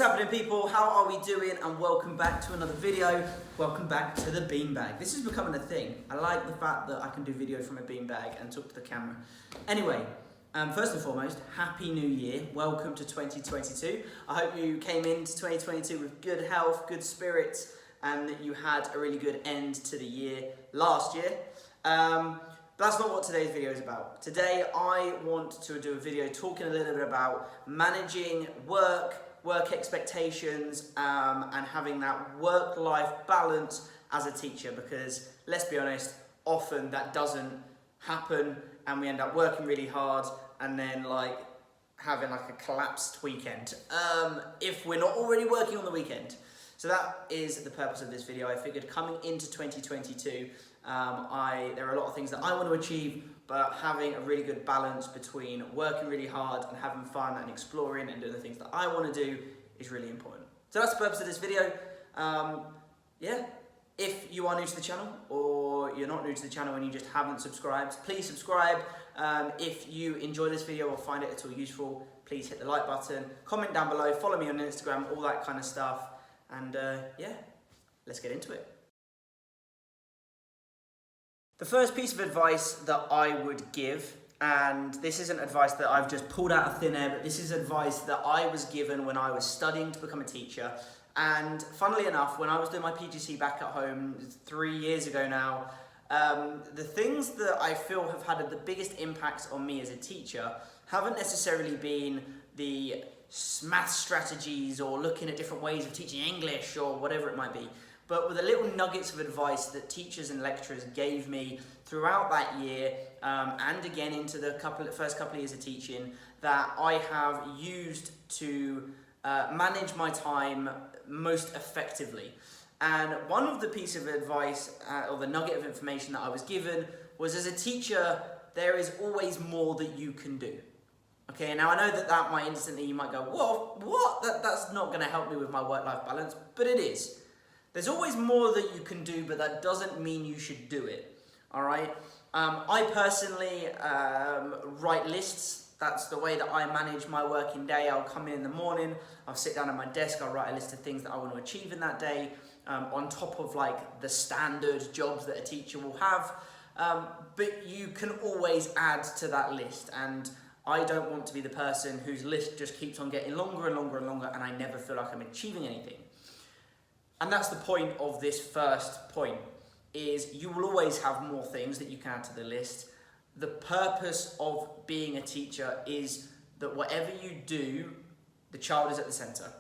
What's happening, people? How are we doing? And welcome back to another video. Welcome back to the beanbag. This is becoming a thing. I like the fact that I can do video from a beanbag and talk to the camera. Anyway, first and foremost, Happy New Year. Welcome to 2022. I hope you came into 2022 with good health, good spirits, and that you had a really good end to the year last year. But that's not what today's video is about. Today, I want to do a video talking a little bit about managing work expectations, and having that work-life balance as a teacher, because let's be honest, often that doesn't happen and we end up working really hard and then having a collapsed weekend if we're not already working on the weekend. So that is the purpose of this video. I figured coming into 2022, there are a lot of things that I want to achieve, but having a really good balance between working really hard and having fun and exploring and doing the things that I want to do is really important. So that's the purpose of this video. If you are new to the channel or you're not new to the channel and you just haven't subscribed, please subscribe. If you enjoy this video or find it at all useful, please hit the like button, comment down below, follow me on Instagram, all that kind of stuff. And let's get into it. The first piece of advice that I would give, and this isn't advice that I've just pulled out of thin air, but this is advice that I was given when I was studying to become a teacher. And funnily enough, when I was doing my PGC back at home 3 years ago now, the things that I feel have had the biggest impacts on me as a teacher haven't necessarily been the math strategies or looking at different ways of teaching English or whatever it might be, but with the little nuggets of advice that teachers and lecturers gave me throughout that year, and again into the first couple of years of teaching, that I have used to manage my time most effectively. And one of the pieces of advice, or the nugget of information that I was given, was as a teacher, there is always more that you can do. Okay, now I know that might instantly, you might go, whoa, what? That's not going to help me with my work-life balance, but it is. There's always more that you can do, but that doesn't mean you should do it, all right? I personally write lists. That's the way that I manage my working day. I'll come in the morning, I'll sit down at my desk, I'll write a list of things that I want to achieve in that day, on top of the standard jobs that a teacher will have. But you can always add to that list, and I don't want to be the person whose list just keeps on getting longer and longer and longer, and I never feel like I'm achieving anything. And that's the point of this first point, is you will always have more things that you can add to the list. The purpose of being a teacher is that whatever you do, the child is at the center.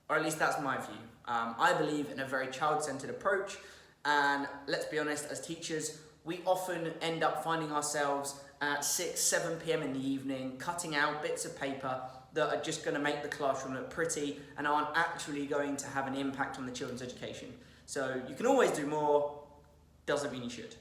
Or at least that's my view. I believe in a very child-centered approach, and let's be honest, as teachers, we often end up finding ourselves at 6, 7 p.m. in the evening, cutting out bits of paper that are just going to make the classroom look pretty and aren't actually going to have an impact on the children's education. So you can always do more, doesn't mean you should.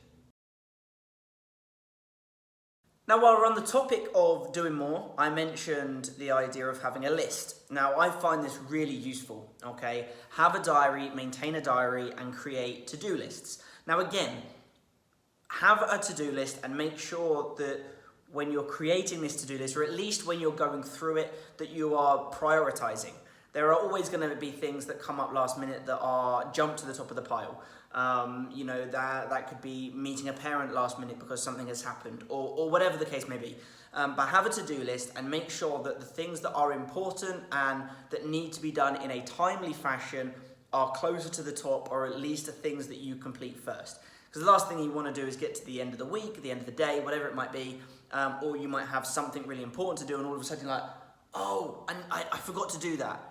Now, while we're on the topic of doing more, I mentioned the idea of having a list. Now, I find this really useful, okay? Have a diary, maintain a diary, and create to-do lists. Now, again, have a to-do list and make sure that when you're creating this to-do list, or at least when you're going through it, that you are prioritizing. There are always going to be things that come up last minute that are jump to the top of the pile. That could be meeting a parent last minute because something has happened, or whatever the case may be. But have a to-do list and make sure that the things that are important and that need to be done in a timely fashion are closer to the top, or at least the things that you complete first. Because the last thing you want to do is get to the end of the week, the end of the day, whatever it might be, or you might have something really important to do and all of a sudden you're like, oh, and I forgot to do that.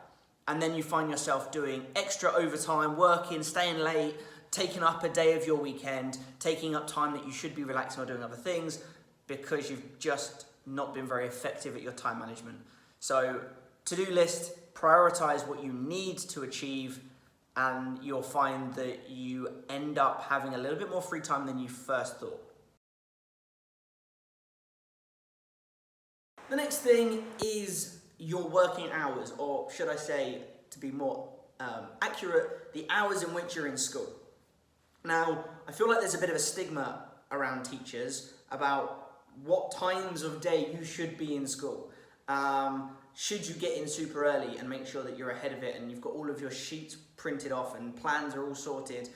And then you find yourself doing extra overtime, working, staying late, taking up a day of your weekend, taking up time that you should be relaxing or doing other things because you've just not been very effective at your time management. So, to-do list, prioritize what you need to achieve, and you'll find that you end up having a little bit more free time than you first thought. The next thing is your working hours, or should I say, to be more accurate, the hours in which you're in school. Now, I feel like there's a bit of a stigma around teachers about what times of day you should be in school. should you get in super early and make sure that you're ahead of it and you've got all of your sheets printed off and plans are all sorted?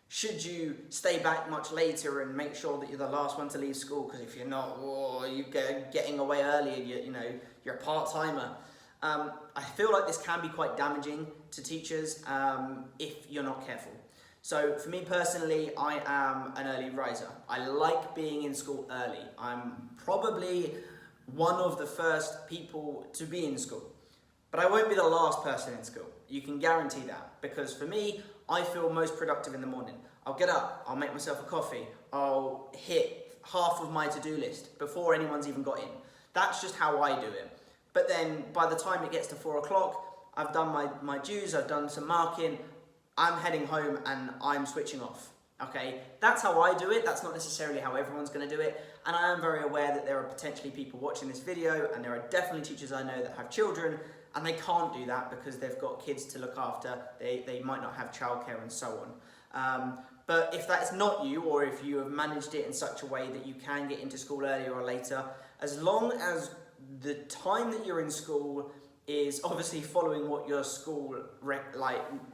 Should you stay back much later and make sure that you're the last one to leave school? Because if you're not, you're getting away early and you're a part-timer. I feel like this can be quite damaging to teachers if you're not careful. So for me personally, I am an early riser. I like being in school early. I'm probably one of the first people to be in school. But I won't be the last person in school. You can guarantee that. Because for me, I feel most productive in the morning. I'll get up, I'll make myself a coffee, I'll hit half of my to-do list before anyone's even got in. That's just how I do it. But then by the time it gets to 4 o'clock, I've done my dues, I've done some marking, I'm heading home and I'm switching off. Okay, that's how I do it. That's not necessarily how everyone's going to do it. And I am very aware that there are potentially people watching this video, and there are definitely teachers I know that have children and they can't do that because they've got kids to look after. They might not have childcare and so on. But if that's not you, or if you have managed it in such a way that you can get into school earlier or later, as long as the time that you're in school is obviously following what your school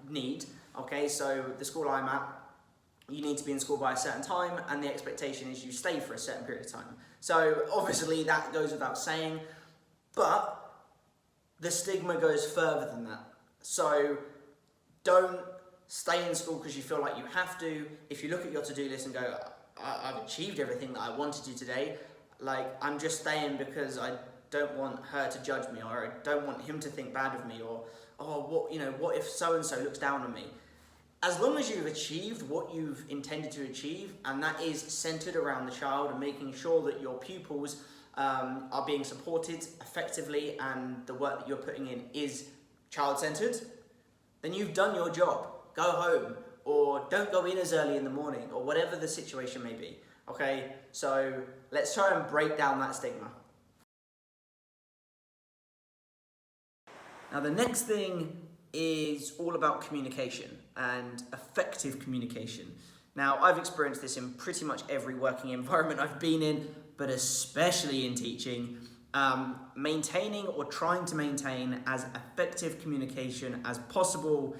need. Okay, so the school I'm at, you need to be in school by a certain time, and the expectation is you stay for a certain period of time. So obviously that goes without saying, but the stigma goes further than that. So don't stay in school because you feel like you have to. If you look at your to-do list and go, I've achieved everything that I wanted to today, like I'm just staying because I don't want her to judge me, or I don't want him to think bad of me, or what if so-and-so looks down on me? As long as you've achieved what you've intended to achieve, and that is centered around the child and making sure that your pupils are being supported effectively and the work that you're putting in is child-centered, then you've done your job. Go home, or don't go in as early in the morning, or whatever the situation may be. Okay, so let's try and break down that stigma. Now the next thing is all about communication and effective communication. Now I've experienced this in pretty much every working environment I've been in, but especially in teaching. Maintaining or trying to maintain as effective communication as possible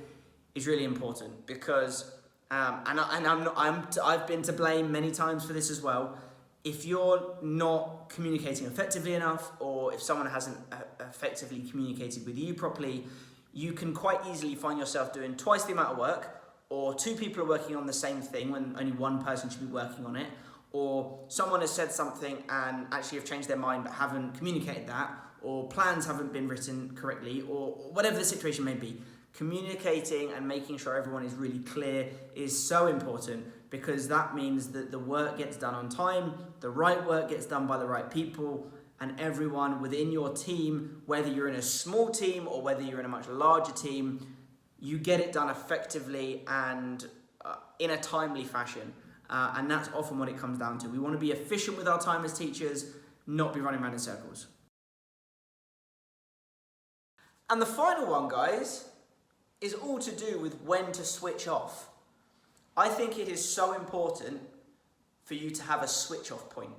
is really important because, I've been to blame many times for this as well. If you're not communicating effectively enough, or if someone hasn't effectively communicated with you properly, you can quite easily find yourself doing twice the amount of work, or two people are working on the same thing when only one person should be working on it, or someone has said something and actually have changed their mind but haven't communicated that, or plans haven't been written correctly, or whatever the situation may be. Communicating and making sure everyone is really clear is so important, because that means that the work gets done on time, the right work gets done by the right people, and everyone within your team, whether you're in a small team or whether you're in a much larger team, you get it done effectively and in a timely fashion. And that's often what it comes down to. We want to be efficient with our time as teachers, not be running around in circles. And the final one, guys, is all to do with when to switch off. I think it is so important for you to have a switch off point.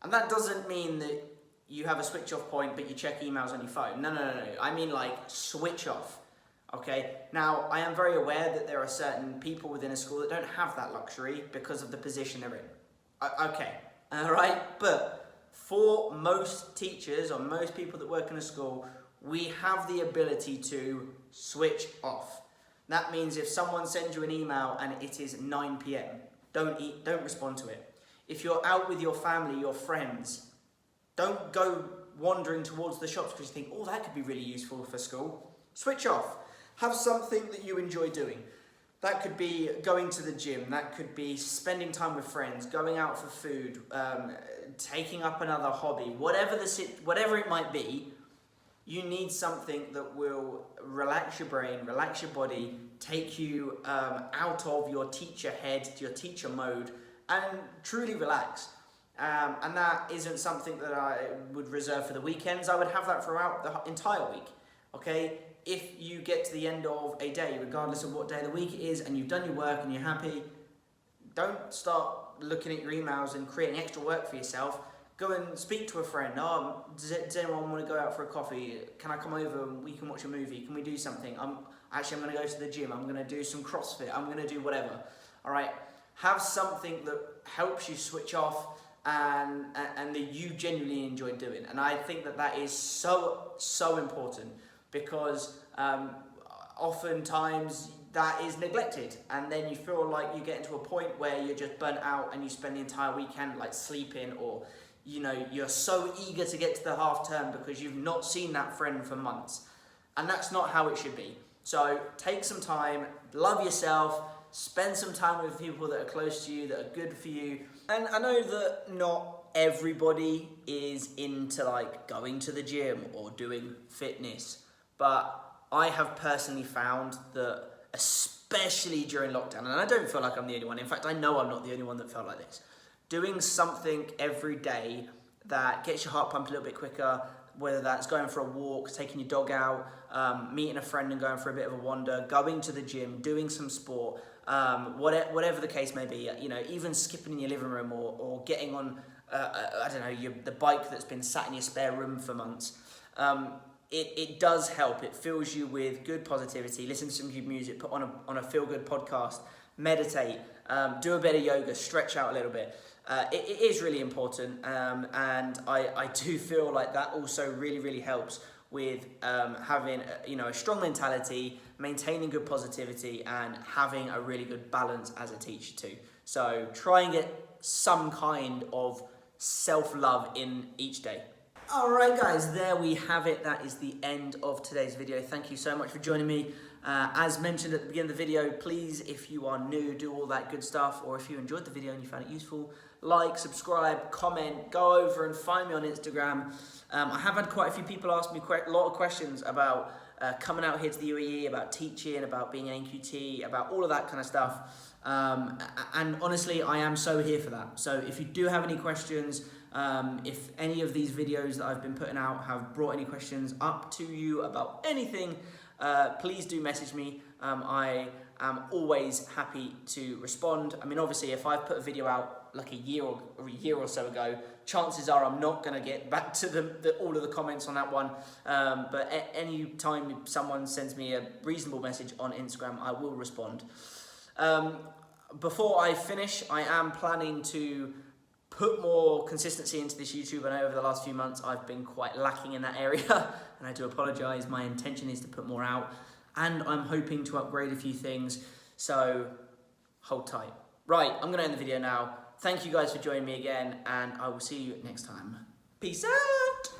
And that doesn't mean that you have a switch off point but you check emails on your phone. No. I mean like switch off. Okay, now I am very aware that there are certain people within a school that don't have that luxury because of the position they're in. Okay, all right, but for most teachers or most people that work in a school, we have the ability to switch off. That means if someone sends you an email and it is 9 p.m, don't respond to it. If you're out with your family, your friends, don't go wandering towards the shops because you think, oh, that could be really useful for school. Switch off. Have something that you enjoy doing. That could be going to the gym, that could be spending time with friends, going out for food, taking up another hobby, whatever it might be. You need something that will relax your brain, relax your body, take you out of your teacher head, your teacher mode, and truly relax. And that isn't something that I would reserve for the weekends. I would have that throughout the entire week, okay? If you get to the end of a day, regardless of what day of the week it is, and you've done your work and you're happy, don't start looking at your emails and creating extra work for yourself. Go and speak to a friend. Does anyone want to go out for a coffee? Can I come over and we can watch a movie? Can we do something? I'm going to go to the gym. I'm going to do some CrossFit. I'm going to do whatever. All right. Have something that helps you switch off and that you genuinely enjoy doing. And I think that is so important, because oftentimes that is neglected, and then you feel like you get into a point where you're just burnt out and you spend the entire weekend like sleeping, or you're so eager to get to the half term because you've not seen that friend for months, and that's not how it should be. So take some time, love yourself, spend some time with people that are close to you, that are good for you. And I know that not everybody is into like going to the gym or doing fitness, but I have personally found that, especially during lockdown, and I don't feel like I'm the only one. In fact, I know I'm not the only one that felt like this. Doing something every day that gets your heart pumped a little bit quicker, whether that's going for a walk, taking your dog out, meeting a friend and going for a bit of a wander, going to the gym, doing some sport, whatever the case may be, even skipping in your living room or getting on, the bike that's been sat in your spare room for months. It does help. It fills you with good positivity. Listen to some good music, put on a feel-good podcast, meditate, do a bit of yoga, stretch out a little bit. It is really important, and I do feel like that also really, really helps with having a strong mentality, maintaining good positivity, and having a really good balance as a teacher too. So try and get some kind of self-love in each day. Alright guys, there we have it. That is the end of today's video. Thank you so much for joining me. As mentioned at the beginning of the video, please, if you are new, do all that good stuff, or if you enjoyed the video and you found it useful, like, subscribe, comment, go over and find me on Instagram. I have had quite a few people ask me a lot of questions about coming out here to the UAE, about teaching, about being an NQT, about all of that kind of stuff. And honestly, I am so here for that. So if you do have any questions, if any of these videos that I've been putting out have brought any questions up to you about anything, please do message me. I am always happy to respond. I mean, obviously, if I've put a video out like a year or so ago, chances are I'm not going to get back to all of the comments on that one. But any time someone sends me a reasonable message on Instagram, I will respond. Before I finish, I am planning to put more consistency into this YouTube. I know over the last few months I've been quite lacking in that area, and I do apologise. My intention is to put more out, and I'm hoping to upgrade a few things, so hold tight. Right, I'm going to end the video now. Thank you guys for joining me again, and I will see you next time. Peace out!